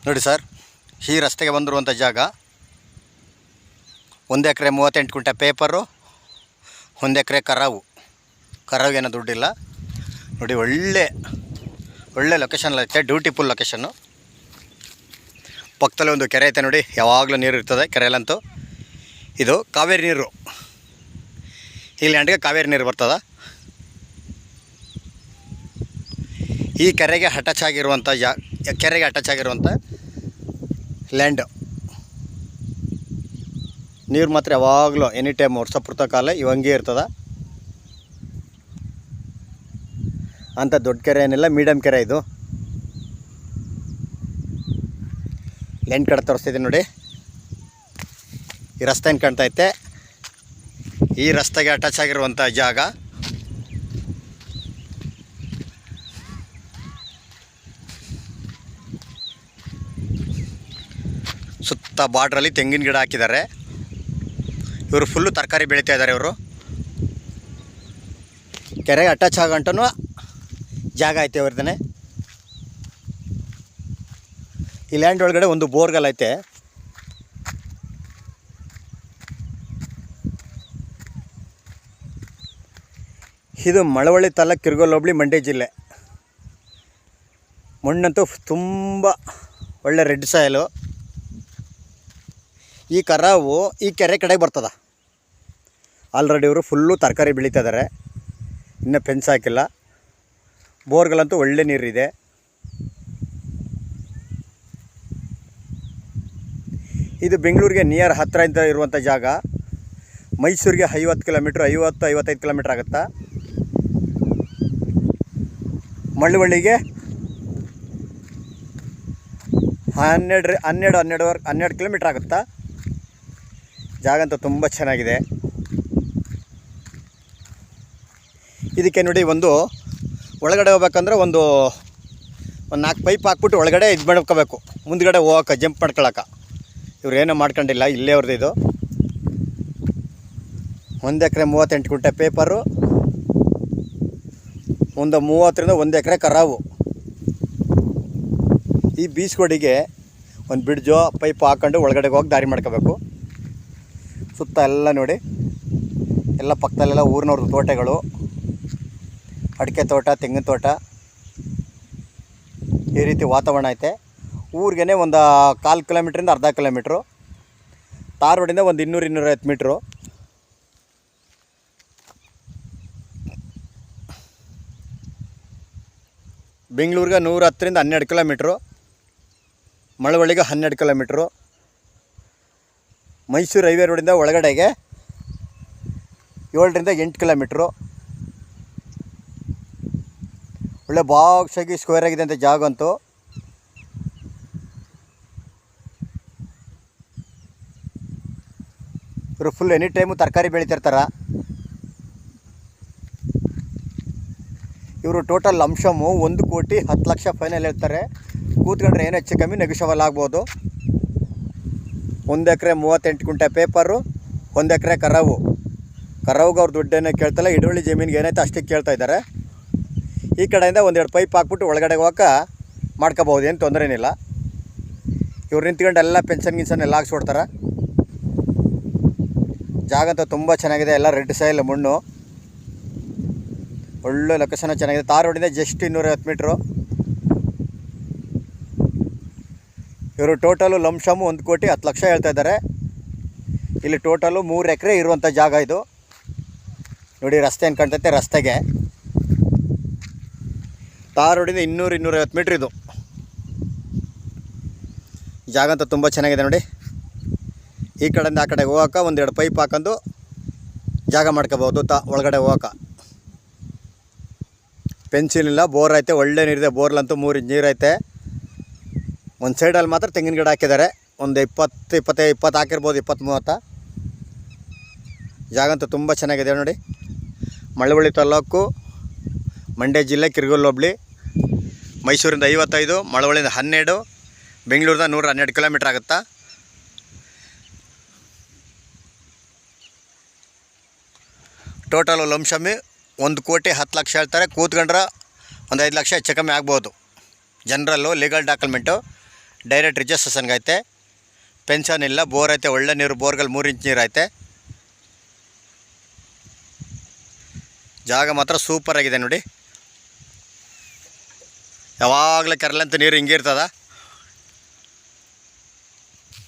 ನೋಡಿ ಸರ್, ಈ ರಸ್ತೆಗೆ ಬಂದಿರುವಂಥ ಜಾಗ 1 ಎಕರೆ 38 ಗುಂಟೆ ಪೇಪರು, 1 ಎಕರೆ ಕರಾವು ಏನೋ ದುಡ್ಡಿಲ್ಲ. ನೋಡಿ, ಒಳ್ಳೆ ಲೊಕೇಶನ್ ಐತೆ, ಬ್ಯೂಟಿಫುಲ್ ಲೊಕೇಶನ್ನು. ಪಕ್ಕದಲ್ಲಿ ಒಂದು ಕೆರೆ ಐತೆ ನೋಡಿ, ಯಾವಾಗಲೂ ನೀರು ಇರ್ತದೆ ಕೆರೆಯಲ್ಲಂತೂ. ಇದು ಕಾವೇರಿ ನೀರು, ಈ ಲ್ಯಾಂಡ್ಗೆ ಕಾವೇರಿ ನೀರು ಬರ್ತದೆ. ಈ ಕೆರೆಗೆ ಅಟ್ಯಾಚ್ ಆಗಿರುವಂಥ ಲ್ಯಾಂಡು. ನೀರು ಮಾತ್ರ ಯಾವಾಗಲೂ ಎನಿ ಟೈಮ್ ವರ್ಷ ಪೂರ್ತಿ ಕಾಲ ಇವಂಗೆ ಇರ್ತದೆ. ಅಂಥ ದೊಡ್ಡ ಕೆರೆ ಏನಿಲ್ಲ, ಮೀಡಿಯಮ್ ಕೆರೆ ಇದು. ಲ್ಯಾಂಡ್ ಕಡೆ ತೋರಿಸ್ತಿದ್ದೀನಿ ನೋಡಿ. ಈ ರಸ್ತೆ ಏನು ಕಾಣ್ತೈತೆ, ಈ ರಸ್ತೆಗೆ ಅಟ್ಯಾಚ್ ಆಗಿರುವಂಥ ಜಾಗ. ಸುತ್ತ ಬಾರ್ಡ್ರಲ್ಲಿ ತೆಂಗಿನ ಗಿಡ ಹಾಕಿದ್ದಾರೆ. ಇವರು ಫುಲ್ಲು ತರಕಾರಿ ಬೆಳೀತಾ ಇದ್ದಾರೆ. ಇವರು ಕೆರೆಗೆ ಅಟ್ಯಾಚ್ ಆಗಂಟೂ ಜಾಗ ಐತೆ ಅವ್ರದೇ. ಈ ಲ್ಯಾಂಡ್ ಒಳಗಡೆ ಒಂದು ಬೋರ್ಗಲ್ ಐತೆ. ಇದು ಮಳವಳ್ಳಿ ತಾಲೂಕು, ಕಿರ್ಗೋಲ್ ಹೋಬಳಿ, ಮಂಡ್ಯ ಜಿಲ್ಲೆ. ಮಣ್ಣಂತೂ ತುಂಬ ಒಳ್ಳೆ ರೆಡ್ ಸಾಯಿಲು. ಈ ಕರಾವು ಈ ಕೆರೆ ಕಡೆಗೆ ಬರ್ತದೆ. ಆಲ್ರೆಡಿ ಇವರು ಫುಲ್ಲು ತರಕಾರಿ ಬೆಳೀತಾ ಇದ್ದಾರೆ, ಇನ್ನೂ ಫೆನ್ಸ್ ಹಾಕಿಲ್ಲ. ಬೋರ್ಗಳಂತೂ ಒಳ್ಳೆ ನೀರಿದೆ. ಇದು ಬೆಂಗಳೂರಿಗೆ ನಿಯರ್ ಹತ್ತಿರ ಅಂತ ಇರುವಂಥ ಜಾಗ. ಮೈಸೂರಿಗೆ 50 ಕಿಲೋಮೀಟ್ರ್, 50-55 ಕಿಲೋಮೀಟ್ರ್ ಆಗುತ್ತಾ. ಮಳವಳ್ಳಿಗೆ 12 ಕಿಲೋಮೀಟ್ರ್ ಆಗುತ್ತಾ. ಜಾಗ ಅಂತೂ ತುಂಬ ಚೆನ್ನಾಗಿದೆ. ಇದಕ್ಕೆ ನೋಡಿ, ಒಳಗಡೆ ಹೋಗ್ಬೇಕಂದ್ರೆ ಒಂದು 4 ಪೈಪ್ ಹಾಕ್ಬಿಟ್ಟು ಒಳಗಡೆ ಇದು ಮಾಡ್ಕೋಬೇಕು, ಮುಂದ್ಗಡೆ ಹೋಗೋಕೆ ಜಂಪ್ ಮಾಡ್ಕೊಳಕ್ಕೆ. ಇವ್ರು ಏನೂ ಮಾಡ್ಕೊಂಡಿಲ್ಲ, ಇಲ್ಲೇ ಅವ್ರದ್ದು ಇದು. 1 ಎಕರೆ 38 ಗುಂಟೆ ಪೇಪರು, ಒಂದು 30ರಿಂದ 1 ಎಕರೆ ಕರಾವು. ಈ ಬೀಸ್ಗೋಡಿಗೆ ಒಂದು ಬ್ರಿಡ್ಜು ಪೈಪ್ ಹಾಕ್ಕೊಂಡು ಒಳಗಡೆ ಹೋಗಿ ದಾರಿ ಮಾಡ್ಕೋಬೇಕು. ಸುತ್ತ ಎಲ್ಲ ನೋಡಿ, ಎಲ್ಲ ಪಕ್ಕದಲ್ಲೆಲ್ಲ ಊರಿನವ್ರದ್ದು ತೋಟಗಳು, ಅಡಿಕೆ ತೋಟ, ತೆಂಗಿನ ತೋಟ, ಈ ರೀತಿ ವಾತಾವರಣ ಐತೆ. ಊರಿಗೇ ಒಂದು 1/4 ಕಿಲೋಮೀಟ್ರಿಂದ ಅರ್ಧ ಕಿಲೋಮೀಟ್ರು, ತಾರ್ ರೋಡಿಂದ ಒಂದು 200-250 ಮೀಟ್ರು. ಬೆಂಗಳೂರಿಗೆ 110ರಿಂದ 12 ಕಿಲೋಮೀಟ್ರು, ಮಳವಳ್ಳಿಗೆ 12 ಕಿಲೋಮೀಟ್ರು. ಮೈಸೂರು ಹೈವೇ ರೋಡಿಂದ ಒಳಗಡೆಗೆ 7ರಿಂದ 8 ಕಿಲೋಮೀಟ್ರು. ಒಳ್ಳೆ ಬಾಕ್ಸಾಗಿ ಸ್ಕ್ವೇರ್ ಆಗಿದೆ ಅಂತ ಜಾಗ ಅಂತೂ. ಇವರು ಫುಲ್ ಎನಿ ಟೈಮು ತರಕಾರಿ ಬೆಳೀತಿರ್ತಾರೆ. ಇವರು ಟೋಟಲ್ ಲಂಶಮು 1,10,00,000 ಫೈನಲ್ ಹೇಳ್ತಾರೆ. ಕೂತ್ಕೊಂಡ್ರೆ ಏನು ಹೆಚ್ಚು ಕಮ್ಮಿ ನೆಗೋಷಿಯಬಲ್ ಆಗ್ಬೋದು. 1 ಎಕರೆ 38 ಗುಂಟೆ ಪೇಪರು, 1 ಎಕರೆ ಕರಾವುಗೆ ಅವ್ರು ದುಡ್ಡೇನೋ ಕೇಳ್ತಲ್ಲ. ಹಿಡುವಳಿ ಜಮೀನಿಗೆ ಏನೈತೆ ಅಷ್ಟಕ್ಕೆ ಕೇಳ್ತಾ ಇದ್ದಾರೆ. ಈ ಕಡೆಯಿಂದ 1-2 ಪೈಪ್ ಹಾಕ್ಬಿಟ್ಟು ಒಳಗಡೆ ಹೋಗೋಕೆ ಮಾಡ್ಕೋಬೋದು, ಏನು ತೊಂದರೆ ಏನಿಲ್ಲ. ಇವ್ರು ನಿಂತ್ಕೊಂಡು ಎಲ್ಲ ಪೆನ್ಷನ್ ಎಲ್ಲ ಹಾಕ್ಸ್ಕೊಡ್ತಾರೆ. ಜಾಗ ಅಂತೂ ತುಂಬ ಚೆನ್ನಾಗಿದೆ, ಎಲ್ಲ ರೆಡ್ ಸಾಯಿಲ್ ಮಣ್ಣು. ಒಳ್ಳೆ ಲೊಕೇಶನ್ ಚೆನ್ನಾಗಿದೆ. ತಾರ್ ರೋಡಿಂದ ಜಸ್ಟ್ 250 ಮೀಟ್ರು. ಇವರು ಟೋಟಲು ಲಂಶಮು 1,10,00,000 ಹೇಳ್ತಾ ಇದ್ದಾರೆ. ಇಲ್ಲಿ ಟೋಟಲು 3 ಎಕರೆ ಇರುವಂಥ ಜಾಗ ಇದು. ನೋಡಿ, ರಸ್ತೆ ಏನು ಕಾಣ್ತೈತೆ, ರಸ್ತೆಗೆ ತಾರ್ ರೋಡಿಂದ 200-250 ಮೀಟ್ರ್ ಇದು. ಜಾಗ ಅಂತೂ ತುಂಬ ಚೆನ್ನಾಗಿದೆ ನೋಡಿ. ಈ ಕಡೆಯಿಂದ ಆ ಕಡೆಗೆ ಹೋಗೋಕೆ 1-2 ಪೈಪ್ ಹಾಕೊಂಡು ಜಾಗ ಮಾಡ್ಕೋಬೋದು. ಒಳಗಡೆ ಹೋಗೋಕೆ ಪೆನ್ಸಿಲ್ ಇಲ್ಲ, ಬೋರ್ ಐತೆ, ಒಳ್ಳೆ ನೀರಿದೆ. ಬೋರ್ಲಂತೂ 3 ಇಂಚ್ ನೀರು ಐತೆ. ಒಂದು ಸೈಡಲ್ಲಿ ಮಾತ್ರ ತೆಂಗಿನ ಗಿಡ ಹಾಕಿದ್ದಾರೆ. ಒಂದು 20 ಹಾಕಿರ್ಬೋದು, 20-30. ಜಾಗ ಅಂತೂ ತುಂಬ ಚೆನ್ನಾಗಿದೆ ನೋಡಿ. ಮಳವಳ್ಳಿ ತಾಲೂಕು, ಮಂಡ್ಯ ಜಿಲ್ಲೆ, ಕಿರ್ಗೋಲ್ ಹೋಬಳಿ. ಮೈಸೂರಿಂದ 55, ಮಳವಳ್ಳಿಯಿಂದ 12, ಬೆಂಗಳೂರಿಂದ 112 ಕಿಲೋಮೀಟ್ರ್ ಆಗುತ್ತಾ. ಟೋಟಲು ಲಂಶಮಿ 1,10,00,000 ಹೇಳ್ತಾರೆ. ಕೂತ್ಕೊಂಡ್ರೆ ಒಂದು 5 ಲಕ್ಷ ಹೆಚ್ಚು ಕಮ್ಮಿ ಆಗ್ಬೋದು. ಜನರಲ್ಲು ಲೀಗಲ್ ಡಾಕ್ಯುಮೆಂಟು ಡೈರೆಕ್ಟ್ ರಿಜಿಸ್ಟ್ರೇಷನ್ಗೆ ಐತೆ. ಪೆನ್ಷನ್ ಇಲ್ಲ, ಬೋರ್ ಐತೆ, ಒಳ್ಳೆ ನೀರು, ಬೋರ್ಗಲ್ಲಿ 3 ಇಂಚ್ ನೀರು ಐತೆ. ಜಾಗ ಮಾತ್ರ ಸೂಪರಾಗಿದೆ ನೋಡಿ. ಯಾವಾಗಲೂ ಕೆರೆಲಂತೂ ನೀರು ಹಿಂಗೆ ಇರ್ತದ.